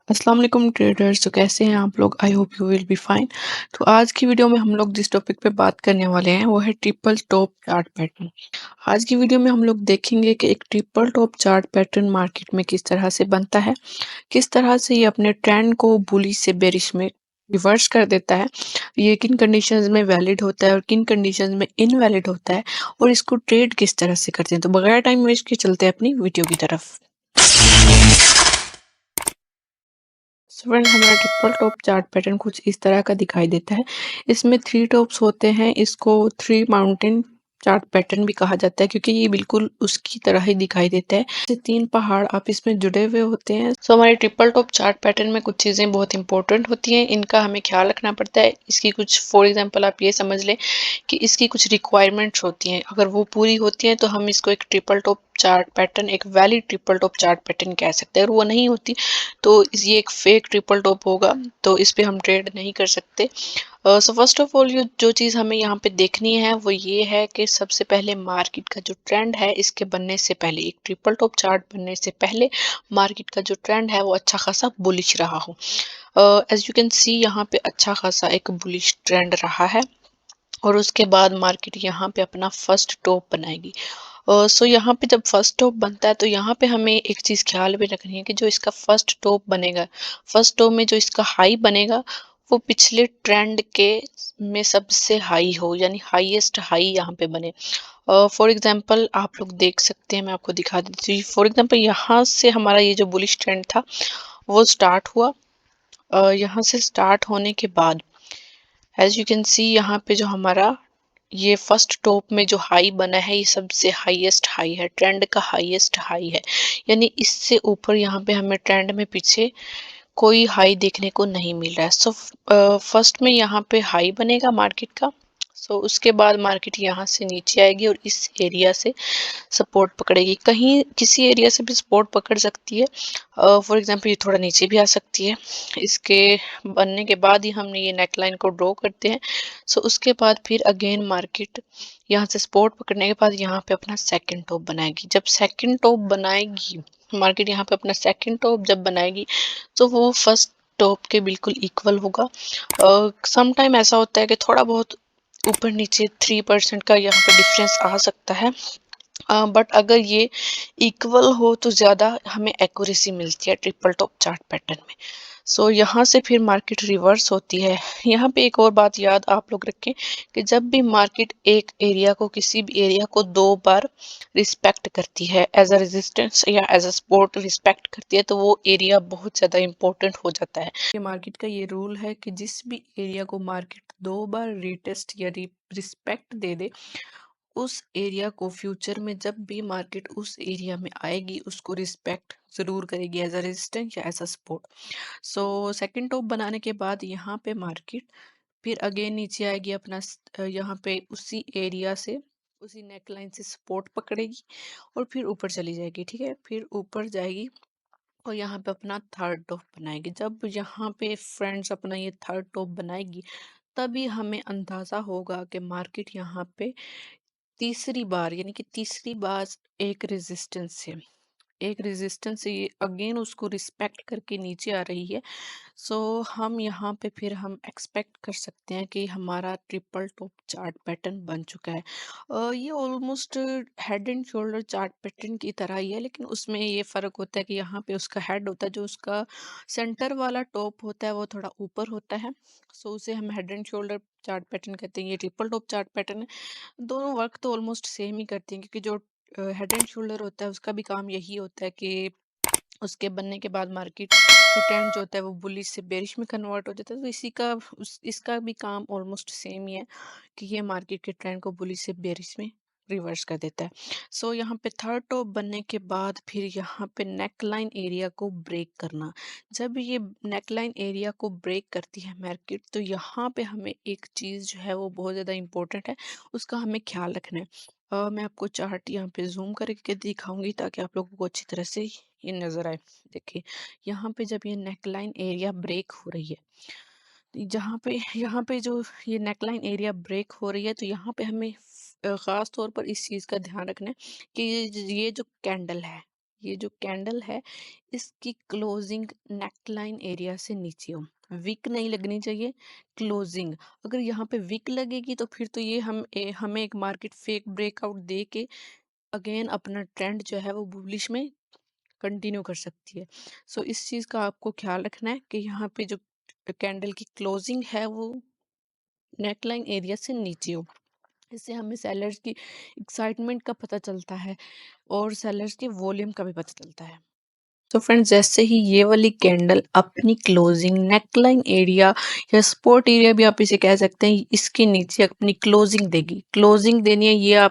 अस्सलाम वालेकुम ट्रेडर्स। तो कैसे हैं आप लोग? I hope you will be fine. तो आज की वीडियो में हम लोग जिस टॉपिक पे बात करने वाले हैं वो है ट्रिपल टॉप चार्ट पैटर्न। आज की वीडियो में हम लोग देखेंगे कि एक triple top chart pattern market में किस तरह से बनता है, किस तरह से ये अपने ट्रेंड को बुलिश से बेरिश में रिवर्स कर देता है, ये किन कंडीशंस में वैलिड होता है और किन कंडीशंस में इनवैलिड होता है, और इसको ट्रेड किस तरह से करते हैं। तो बगैर टाइम वेस्ट के चलते हैं अपनी वीडियो की तरफ। फ्रेंड, हमारा ट्रिपल टॉप चार्ट पैटर्न कुछ इस तरह का दिखाई देता है। इसमें थ्री टॉप्स होते हैं। इसको थ्री माउंटेन चार्ट पैटर्न भी कहा जाता है क्योंकि ये बिल्कुल उसकी तरह ही दिखाई देता है। ये तीन पहाड़ आप इसमें जुड़े हुए होते हैं। सो हमारे ट्रिपल टॉप चार्ट पैटर्न में कुछ चीज़ें बहुत इंपॉर्टेंट होती हैं, इनका हमें ख्याल रखना पड़ता है। इसकी कुछ फॉर एग्जांपल आप ये समझ लें कि इसकी कुछ रिक्वायरमेंट्स होती हैं, अगर वो पूरी होती हैं तो हम इसको एक ट्रिपल टॉप चार्ट पैटर्न, एक valid triple top chart pattern कह सकते हैं। और वो नहीं होती तो ये एक फेक ट्रिपल टॉप होगा, तो इस पे हम ट्रेड नहीं कर सकते। सो फर्स्ट ऑफ ऑल ये जो चीज़ हमें यहाँ पे देखनी है वो ये है कि सबसे पहले मार्केट का जो ट्रेंड है इसके बनने से पहले, एक ट्रिपल टॉप चार्ट बनने से पहले मार्केट का जो ट्रेंड है वो अच्छा खासा बुलिश रहा हो। एज यू कैन सी यहाँ पे अच्छा खासा एक बुलिश ट्रेंड रहा है और उसके बाद मार्केट यहाँ पे अपना फर्स्ट टॉप बनाएगी। सो यहाँ पे जब फर्स्ट टॉप बनता है तो यहाँ पे हमें एक चीज़ ख्याल में रखनी है कि जो इसका फर्स्ट टॉप बनेगा, फर्स्ट टॉप में जो इसका हाई बनेगा वो पिछले ट्रेंड के में सबसे हाई हो, यानी हाईएस्ट हाई यहाँ पे बने। फॉर एग्जांपल आप लोग देख सकते हैं, मैं आपको दिखा देती हूँ। फॉर एग्जांपल यहाँ से हमारा ये जो बुलिश ट्रेंड था वो स्टार्ट हुआ। यहाँ से स्टार्ट होने के बाद एज यू कैन सी यहाँ पे जो हमारा ये फर्स्ट टॉप में जो हाई बना है ये सबसे हाईएस्ट हाई है, ट्रेंड का हाईएस्ट हाई है। यानी इससे ऊपर यहाँ पे हमें ट्रेंड में पीछे कोई हाई देखने को नहीं मिल रहा है। सो फर्स्ट में यहाँ पे हाई बनेगा मार्केट का। सो उसके बाद मार्केट यहाँ से नीचे आएगी और इस एरिया से सपोर्ट पकड़ेगी, कहीं किसी एरिया से भी सपोर्ट पकड़ सकती है। फॉर एग्जांपल ये थोड़ा नीचे भी आ सकती है। इसके बनने के बाद ही हमने ये नेक लाइन को ड्रॉ करते हैं। सो उसके बाद फिर अगेन मार्केट यहाँ से सपोर्ट पकड़ने के बाद यहाँ पे अपना सेकंड टॉप बनाएगी। जब सेकंड टॉप बनाएगी मार्केट, यहाँ पे अपना सेकंड टॉप जब बनाएगी तो वो फर्स्ट टॉप के बिल्कुल इक्वल होगा। सम टाइम ऐसा होता है कि थोड़ा बहुत ऊपर नीचे 3% का यहाँ पे डिफरेंस आ सकता है, बट अगर ये इक्वल हो तो ज़्यादा हमें एक्यूरेसी मिलती है ट्रिपल टॉप चार्ट पैटर्न में। सो यहाँ से फिर मार्केट रिवर्स होती है। यहाँ पे एक और बात याद आप लोग रखें कि जब भी मार्केट एक एरिया को, किसी भी एरिया को दो बार रिस्पेक्ट करती है, एज अ रेजिस्टेंस या एज अ सपोर्ट रिस्पेक्ट करती है, तो वो एरिया बहुत ज़्यादा इंपॉर्टेंट हो जाता है। ये मार्केट का ये रूल है कि जिस भी एरिया को मार्केट दो बार रीटेस्ट या रिस्पेक्ट दे दे, उस एरिया को फ्यूचर में जब भी मार्केट उस एरिया में आएगी उसको रिस्पेक्ट जरूर करेगी, एज अ रेजिस्टेंस या as a support. So second top बनाने के बाद यहाँ पे मार्केट फिर अगेन नीचे आएगी, अपना यहाँ पे उसी एरिया से, उसी नेक लाइन से सपोर्ट पकड़ेगी और फिर ऊपर चली जाएगी। ठीक है, फिर ऊपर जाएगी और यहाँ पे अपना थर्ड टॉप बनाएगी। जब यहाँ पे फ्रेंड्स अपना ये थर्ड टॉप बनाएगी तभी हमें अंदाजा होगा कि मार्केट यहाँ पे तीसरी बार, यानी कि तीसरी बार एक रेजिस्टेंस से, एक रेजिस्टेंस से ये अगेन उसको रिस्पेक्ट करके नीचे आ रही है। सो हम यहाँ पे फिर हम एक्सपेक्ट कर सकते हैं कि हमारा ट्रिपल टॉप चार्ट पैटर्न बन चुका है। ये almost head and shoulder chart pattern की तरह ही है, लेकिन उसमें ये फ़र्क होता है कि यहाँ पे उसका हेड होता है, जो उसका सेंटर वाला टॉप होता है वो थोड़ा ऊपर होता है। सो उसे हम head and shoulder chart pattern कहते हैं। ये ट्रिपल टॉप चार्ट पैटर्न है। दोनों वर्क तो ऑलमोस्ट सेम ही करती हैं क्योंकि जो हेड एंड शोल्डर होता है उसका भी काम यही होता है कि उसके बनने के बाद मार्केट का ट्रेंड जो होता है वो बुलिश से बेरिश में कन्वर्ट हो जाता है। तो इसी का इसका भी काम ऑलमोस्ट सेम ही है कि ये मार्केट के ट्रेंड को बुलिश से बेरिश में रिवर्स कर देता है। सो यहाँ पे थर्ड टॉप बनने के बाद फिर यहाँ पे नेक लाइन एरिया को ब्रेक करना। जब ये नेक लाइन एरिया को ब्रेक करती है मार्केट तो यहाँ पे हमें एक चीज़ जो है वो बहुत ज़्यादा इंपॉर्टेंट है, उसका हमें ख्याल रखना है। मैं आपको चार्ट यहाँ पे जूम करके दिखाऊंगी ताकि आप लोगों को अच्छी तरह से ये नज़र आए। देखिए, यहाँ पे जब ये नेकलाइन एरिया ब्रेक हो रही है, जहाँ पे यहाँ पे जो ये नेकलाइन एरिया ब्रेक हो रही है तो यहाँ पे हमें ख़ास तौर पर इस चीज़ का ध्यान रखना है कि ये जो कैंडल है, ये जो कैंडल है इसकी क्लोजिंग नेकलाइन एरिया से नीचे हो, विक नहीं लगनी चाहिए, क्लोजिंग। अगर यहाँ पे विक लगेगी तो फिर तो ये हमें एक मार्केट फेक ब्रेकआउट दे के अगेन अपना ट्रेंड जो है वो बुलिश में कंटिन्यू कर सकती है। सो इस चीज़ का आपको ख्याल रखना है कि यहाँ पे जो कैंडल की क्लोजिंग है वो नेकलाइन एरिया से नीचे हो। इससे हमें सेलर्स की एक्साइटमेंट का पता चलता है और सेलर्स के वॉल्यूम का भी पता चलता है। तो फ्रेंड्स, जैसे ही ये वाली कैंडल अपनी क्लोजिंग नेकलाइन एरिया या सपोर्ट एरिया भी आप इसे कह सकते हैं, इसके नीचे अपनी क्लोजिंग देगी। क्लोजिंग देनी है,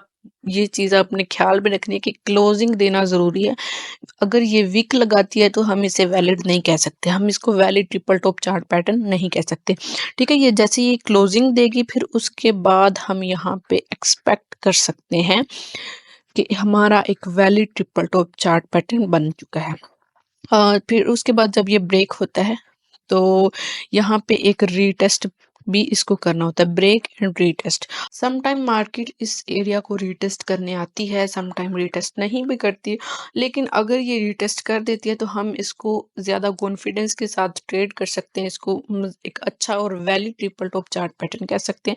ये चीज़ आपने ख्याल में रखनी है कि क्लोजिंग देना ज़रूरी है। अगर ये वीक लगाती है तो हम इसे वैलिड नहीं कह सकते, हम इसको valid triple top chart pattern नहीं कह सकते। ठीक है, ये जैसे ये क्लोजिंग देगी फिर उसके बाद हम यहाँ पे एक्सपेक्ट कर सकते हैं कि हमारा एक valid triple top chart pattern बन चुका है। फिर उसके बाद जब ये ब्रेक होता है तो यहाँ पे एक रीटेस्ट भी इसको करना होता है, break and retest. Some time market इस एरिया को रीटेस्ट करने आती है, सम टाइम रीटेस्ट नहीं भी करती, लेकिन अगर ये रीटेस्ट कर देती है तो हम इसको ज़्यादा कॉन्फिडेंस के साथ ट्रेड कर सकते हैं, इसको एक अच्छा और valid triple top chart pattern कह सकते हैं।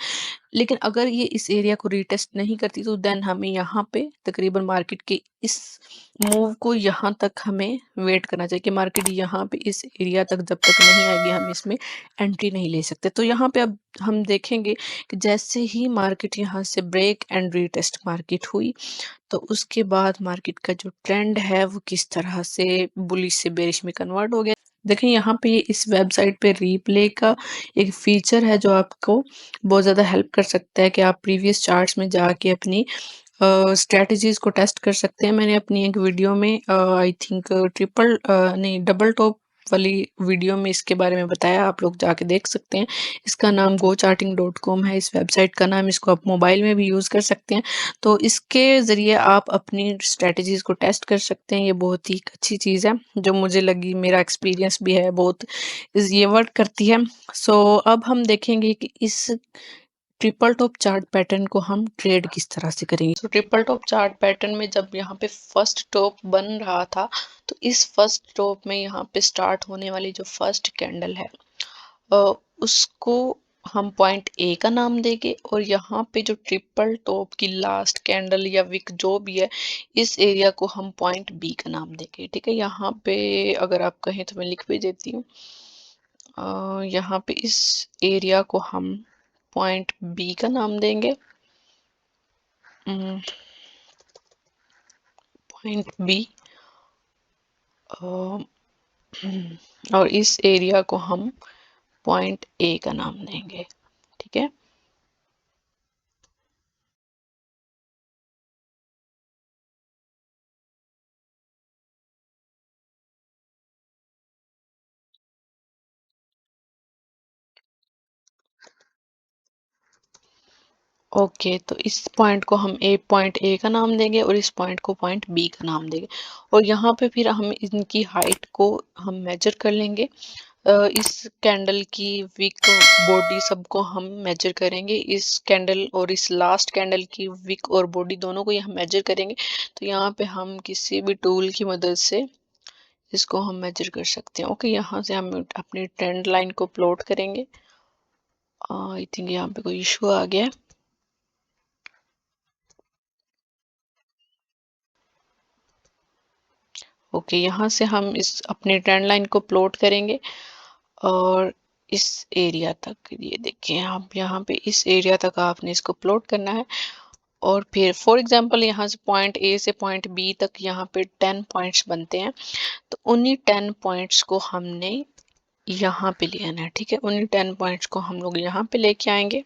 लेकिन अगर ये इस एरिया को रीटेस्ट नहीं करती तो देन हमें यहाँ पे तकरीबन मार्केट के इस मूव को यहाँ तक हमें वेट करना चाहिए कि मार्केट यहाँ पे इस एरिया तक जब तक नहीं आएगी हम इसमें एंट्री नहीं ले सकते। तो यहाँ पे अब हम देखेंगे कि जैसे ही मार्केट यहाँ से ब्रेक एंड रीटेस्ट मार्केट हुई तो उसके बाद मार्केट का जो ट्रेंड है वो किस तरह से बुलिश से बेरिश में कन्वर्ट हो गया। देखें यहाँ पे इस वेबसाइट पे रीप्ले का एक फीचर है जो आपको बहुत ज़्यादा हेल्प कर सकता है कि आप प्रीवियस चार्ट्स में जाके अपनी स्ट्रेटजीज को टेस्ट कर सकते हैं। मैंने अपनी एक वीडियो में आई थिंक ट्रिपल नहीं डबल टॉप वाली वीडियो में इसके बारे में बताया, आप लोग जाके देख सकते हैं। इसका नाम gocharting.com है, इस वेबसाइट का नाम। इसको आप मोबाइल में भी यूज़ कर सकते हैं। तो इसके ज़रिए आप अपनी स्ट्रेटजीज को टेस्ट कर सकते हैं। ये बहुत ही एक अच्छी चीज़ है जो मुझे लगी, मेरा एक्सपीरियंस भी है, बहुत ये वर्क करती है। सो अब हम देखेंगे कि इस ट्रिपल टॉप चार्ट पैटर्न को हम ट्रेड किस तरह से करेंगे। तो ट्रिपल टॉप चार्ट पैटर्न में जब यहाँ पे फर्स्ट टॉप बन रहा था तो इस फर्स्ट टॉप में यहाँ पे स्टार्ट होने वाली जो फर्स्ट कैंडल है उसको हम पॉइंट ए का नाम देंगे और यहाँ पे जो ट्रिपल टॉप की लास्ट कैंडल या विक जो भी है इस एरिया को हम पॉइंट बी का नाम देंगे। ठीक है, यहाँ पे अगर आप कहें तो मैं लिख भी देती हूँ। यहाँ पे इस एरिया को हम पॉइंट बी का नाम देंगे, पॉइंट बी। और इस एरिया को हम पॉइंट ए का नाम देंगे। ठीक है, ओके। तो इस पॉइंट को हम पॉइंट ए का नाम देंगे और इस पॉइंट को पॉइंट बी का नाम देंगे। और यहाँ पे फिर हम इनकी हाइट को हम मेजर कर लेंगे। इस कैंडल की विक बॉडी सबको हम मेजर करेंगे। इस कैंडल और इस लास्ट कैंडल की विक और बॉडी दोनों को हम मेजर करेंगे। तो यहाँ पे हम किसी भी टूल की मदद से इसको हम मेजर कर सकते हैं। ओके, यहाँ से हम अपनी ट्रेंड लाइन को प्लॉट करेंगे। आई थिंक यहाँ पे कोई इशू आ गया है। ओके, यहाँ से हम इस अपनी ट्रेंड लाइन को प्लॉट करेंगे और इस एरिया तक, ये देखिए आप यहाँ पे इस एरिया तक आपने इसको प्लॉट करना है। और फिर फॉर एग्जांपल यहाँ से पॉइंट ए से पॉइंट बी तक यहाँ पे 10 पॉइंट्स बनते हैं। तो उन्हीं 10 पॉइंट्स को हमने यहाँ पे ले आना है। ठीक है, उन्हीं 10 पॉइंट्स को हम लोग यहाँ पे लेके आएंगे।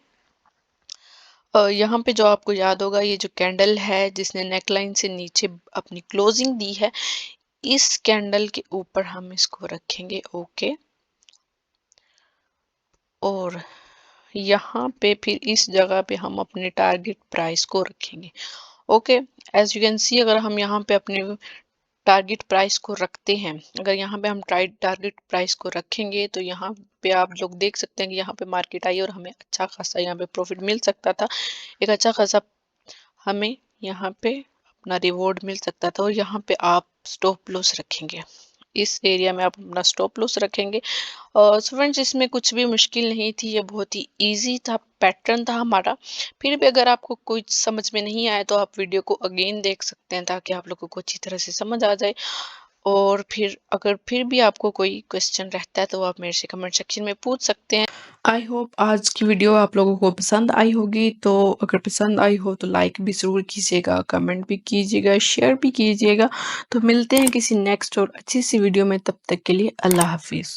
यहाँ पे जो आपको याद होगा, ये जो कैंडल है जिसने नेकलाइन से नीचे अपनी क्लोजिंग दी है, इस कैंडल के ऊपर हम इसको रखेंगे। ओके, और यहाँ पे फिर इस जगह पे हम अपने टारगेट प्राइस को रखेंगे। Okay, as you can see, अगर हम यहाँ पे अपने टारगेट प्राइस को रखते हैं, अगर यहाँ पे हम टारगेट प्राइस को रखेंगे तो यहाँ पे आप लोग देख सकते हैं कि यहाँ पे मार्केट आई और हमें अच्छा खासा यहाँ पे प्रॉफिट मिल सकता था। एक अच्छा खासा हमें यहाँ पे अपना रिवॉर्ड मिल सकता था और यहाँ पे आप स्टॉप लॉस रखेंगे। इस एरिया में आप अपना स्टॉप लॉस रखेंगे। सो फ्रेंड्स, इसमें कुछ भी मुश्किल नहीं थी, ये बहुत ही ईज़ी था, पैटर्न था हमारा। फिर भी अगर आपको कुछ समझ में नहीं आया तो आप वीडियो को अगेन देख सकते हैं ताकि आप लोगों को अच्छी तरह से समझ आ जाए। और फिर अगर फिर भी आपको कोई क्वेश्चन रहता है तो आप मेरे से कमेंट सेक्शन में पूछ सकते हैं। आई होप आज की वीडियो आप लोगों को पसंद आई होगी, तो अगर पसंद आई हो तो लाइक भी ज़रूर कीजिएगा, कमेंट भी कीजिएगा, शेयर भी कीजिएगा। तो मिलते हैं किसी नेक्स्ट और अच्छी सी वीडियो में, तब तक के लिए अल्लाह हाफिज़।